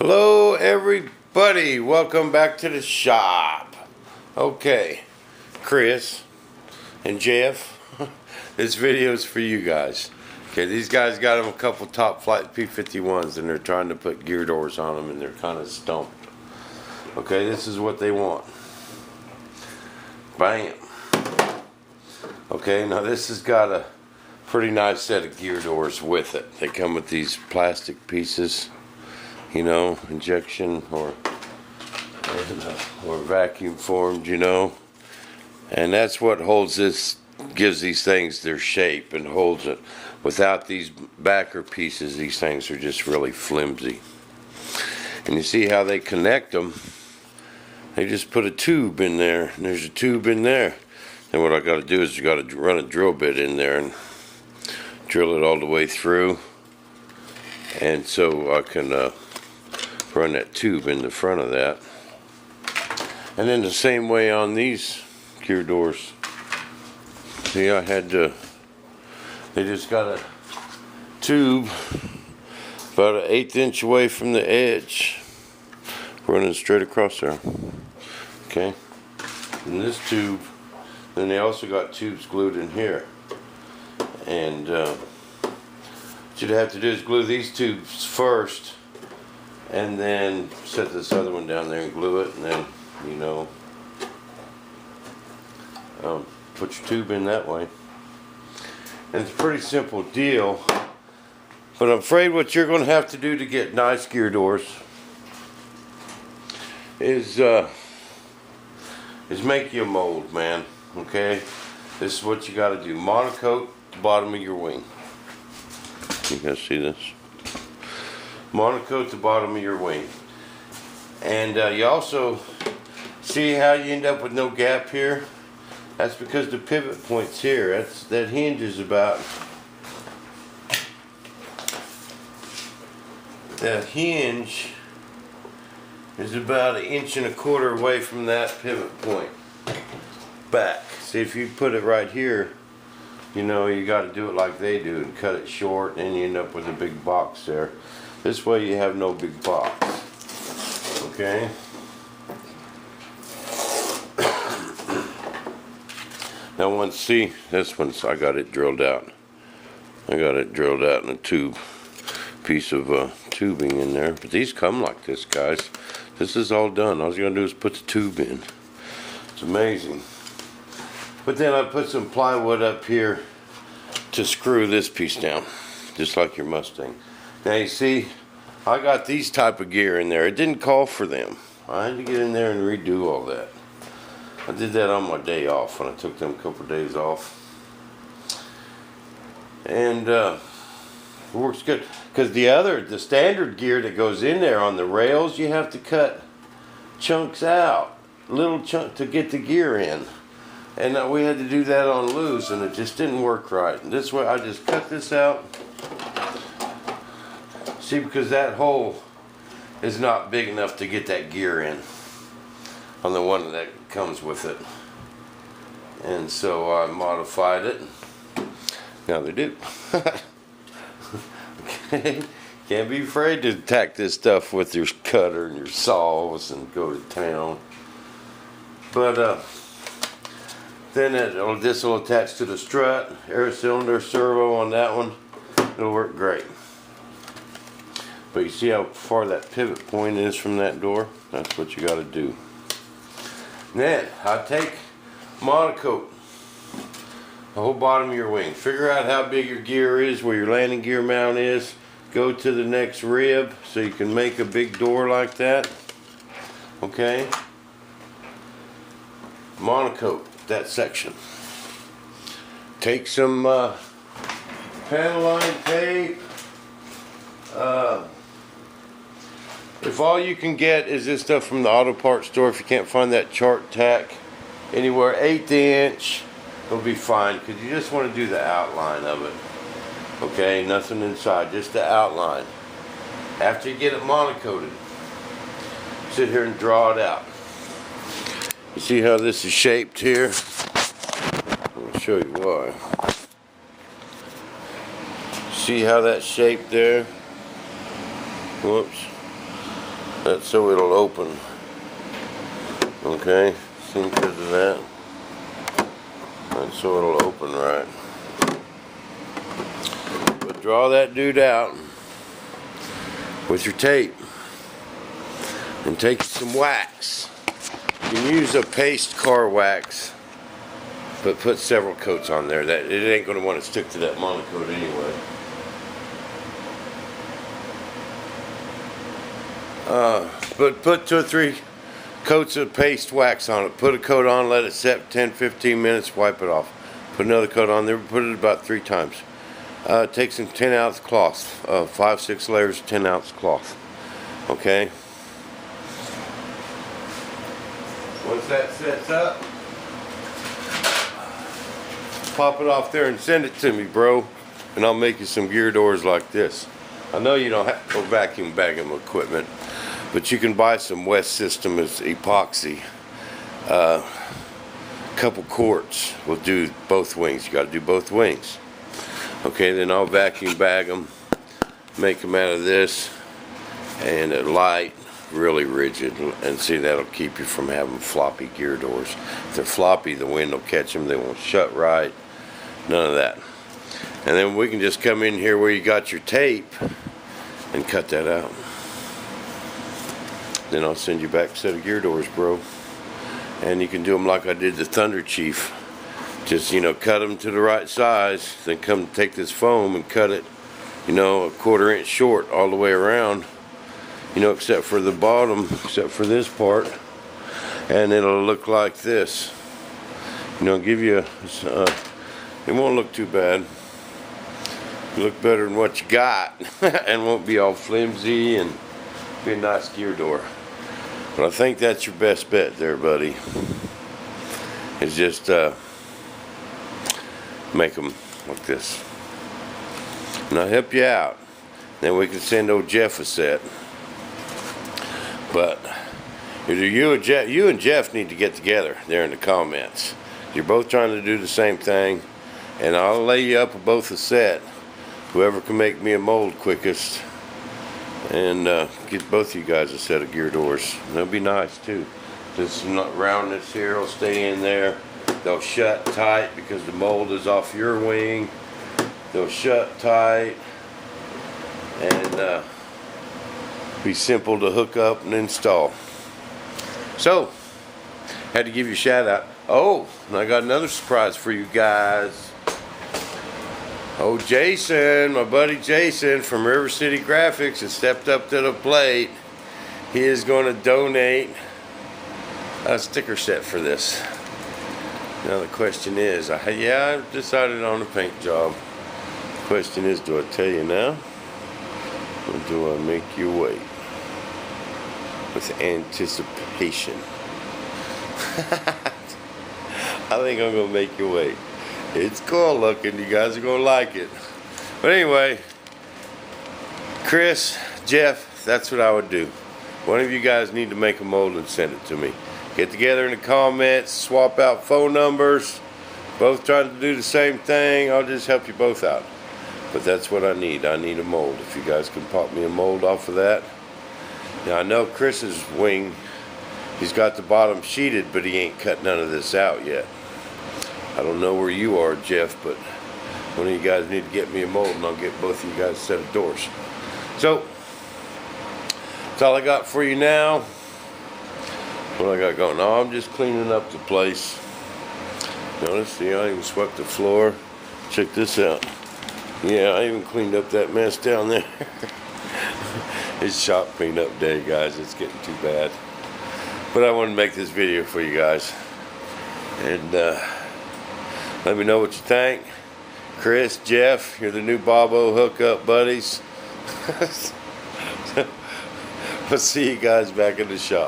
Hello everybody, welcome back to the shop. Okay, Chris and Jeff, this video is for you guys. Okay, these guys got them a couple top flight P-51s and they're trying to put gear doors on them and they're kind of stumped. Okay, this is what they want. Bam. Okay, now this has got a pretty nice set of gear doors with it. They come with these plastic pieces, you know, injection or vacuum formed, you know, and that's what holds this, gives these things their shape and holds it. Without these backer pieces, these things are just really flimsy. And you see how they connect them. They just put a tube in there, and there's a tube in there. And what I got to do is you got to run a drill bit in there and drill it all the way through, and so I can run that tube in the front of that. And then the same way on these gear doors. See, I had to, they just got a tube about an 1/8 inch away from the edge running straight across there. Okay, and this tube, then they also got tubes glued in here. And what you'd have to do is glue these tubes first and then set this other one down there and glue it, and then, you know, put your tube in that way. And it's a pretty simple deal, but I'm afraid what you're going to have to do to get nice gear doors is make you a mold, man. Okay, this is what you got to do. Monocoat the bottom of your wing. You guys see this? Monocoat the bottom of your wing. And you also see how you end up with no gap here? That's because the pivot point's here. That hinge is about, that hinge is about 1.25 inches away from that pivot point back. See, if you put it right here, you know, you got to do it like they do and cut it short, and you end up with a big box there. This way you have no big box. Okay? Now once, see, this one's, I got it drilled out. I got it drilled out in a tube, piece of tubing in there. But these come like this, guys. This is all done. All you're going to do is put the tube in. It's amazing. But then I put some plywood up here to screw this piece down, just like your Mustang. Now you see, I got these type of gear in there. It didn't call for them. I had to get in there and redo all that. I did that on my day off when I took them a couple of days off. And it works good. Because the standard gear that goes in there on the rails, you have to cut chunks out, little chunk to get the gear in. And we had to do that on loose, and it just didn't work right. And this way, I just cut this out. See, because that hole is not big enough to get that gear in on the one that comes with it. And so I modified it. Now they do. Okay. Can't be afraid to attack this stuff with your cutter and your saws and go to town. But then this will attach to the strut, air cylinder, servo on that one. It'll work great. But you see how far that pivot point is from that door? That's what you got to do. Then I take monocoat the whole bottom of your wing. Figure out how big your gear is, where your landing gear mount is. Go to the next rib so you can make a big door like that. Okay? Monocoat that section. Take some panel line tape. If all you can get is this stuff from the auto parts store, if you can't find that chart tack anywhere, 1/8 inch, it'll be fine, because you just want to do the outline of it. Okay, nothing inside, just the outline. After you get it monocoated, sit here and draw it out. You see how this is shaped here? I'll show you why. See how that's shaped there? Whoops. That's so it'll open. Okay, see, because of that. That's so it'll open right. But draw that dude out with your tape and take some wax. You can use a paste car wax, but put several coats on there. That it ain't going to want to stick to that monocoat anyway. But put 2 or 3 coats of paste wax on it. Put a coat on, let it set 10-15 minutes, wipe it off. Put another coat on there, put it about 3 times. Take some 10-ounce cloth, 5-6 layers of 10-ounce cloth. Okay? Once that sets up, pop it off there and send it to me, bro. And I'll make you some gear doors like this. I know you don't have no vacuum bagging equipment, but you can buy some West System as epoxy. Couple quarts will do both wings. You got to do both wings. Okay, then I'll vacuum bag them, make them out of this, and a light, really rigid, and see, that'll keep you from having floppy gear doors. If they're floppy, the wind will catch them. They won't shut right. None of that. And then we can just come in here where you got your tape and cut that out. Then I'll send you back a set of gear doors, bro. And you can do them like I did the Thunder Chief. Just, you know, cut them to the right size. Then come take this foam and cut it, you know, a 1/4 inch short all the way around. You know, except for the bottom, except for this part. And it'll look like this. You know, give you, it won't look too bad. It'll look better than what you got. And won't be all flimsy and be a nice gear door. But I think that's your best bet there, buddy. It's just make them like this. And I'll help you out. Then we can send old Jeff a set. But either you and Jeff need to get together there in the comments. You're both trying to do the same thing, and I'll lay you up with both a set. Whoever can make me a mold quickest, and get both of you guys a set of gear doors. That'll be nice too. This roundness here will stay in there. They'll shut tight because the mold is off your wing. They'll shut tight and be simple to hook up and install. So, had to give you a shout out. Oh, and I got another surprise for you guys. Oh, Jason, my buddy Jason from River City Graphics has stepped up to the plate. He is going to donate a sticker set for this. Now the question is, yeah, I've decided on a paint job. The question is, do I tell you now? Or do I make you wait? With anticipation. I think I'm going to make you wait. It's cool looking. You guys are going to like it. But anyway, Chris, Jeff, that's what I would do. One of you guys need to make a mold and send it to me. Get together in the comments, swap out phone numbers. Both trying to do the same thing. I'll just help you both out. But that's what I need. I need a mold. If you guys can pop me a mold off of that. Now I know Chris's wing, he's got the bottom sheeted, but he ain't cut none of this out yet. I don't know where you are, Jeff, but one of you guys need to get me a mold and I'll get both of you guys a set of doors. So, that's all I got for you now. What I got going? No, I'm just cleaning up the place. Notice, see, I even swept the floor. Check this out. Yeah, I even cleaned up that mess down there. It's shop cleanup day, guys. It's getting too bad. But I want to make this video for you guys. And let me know what you think. Chris, Jeff, you're the new Bobo hookup buddies. We'll see you guys back in the shop.